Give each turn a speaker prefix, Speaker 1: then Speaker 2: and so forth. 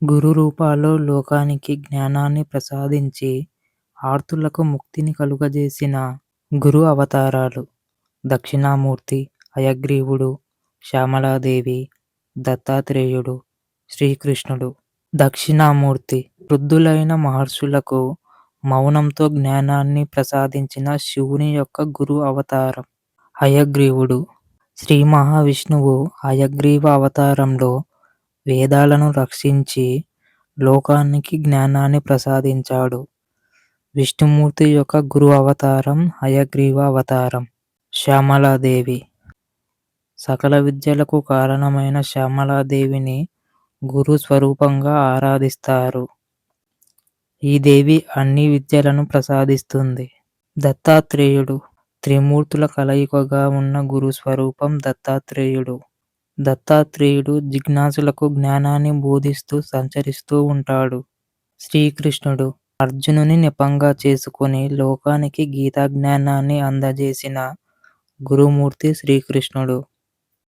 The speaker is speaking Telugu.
Speaker 1: గురు రూపాల్లో లోకానికి జ్ఞానాన్ని ప్రసాదించి ఆర్తులకు ముక్తిని కలుగజేసిన గురు అవతారాలు దక్షిణామూర్తి, హయగ్రీవుడు, శ్యామలాదేవి, దత్తాత్రేయుడు, శ్రీకృష్ణుడు. దక్షిణామూర్తి వృద్ధులైన మహర్షులకు మౌనంతో జ్ఞానాన్ని ప్రసాదించిన శివుని యొక్క గురు అవతారం. హయగ్రీవుడు శ్రీ మహావిష్ణువు హయగ్రీవ అవతారంలో వేదాలను రక్షించి లోకానికి జ్ఞానాన్ని ప్రసాదించాడు. విష్ణుమూర్తి యొక్క గురు అవతారం హయగ్రీవ అవతారం. శ్యామలాదేవి సకల విద్యలకు కారణమైన శ్యామలాదేవిని గురు స్వరూపంగా ఆరాధిస్తారు. ఈ దేవి అన్ని విద్యలను ప్రసాదిస్తుంది. దత్తాత్రేయుడు త్రిమూర్తుల కలయికగా ఉన్న గురు స్వరూపం దత్తాత్రేయుడు. దత్తాత్రేయుడు జిజ్ఞాసులకు జ్ఞానాన్ని బోధిస్తూ సంచరిస్తూ ఉంటాడు. శ్రీకృష్ణుడు అర్జునుని నెపంగా చేసుకుని లోకానికి గీతా జ్ఞానాన్ని అందజేసిన గురుమూర్తి శ్రీకృష్ణుడు.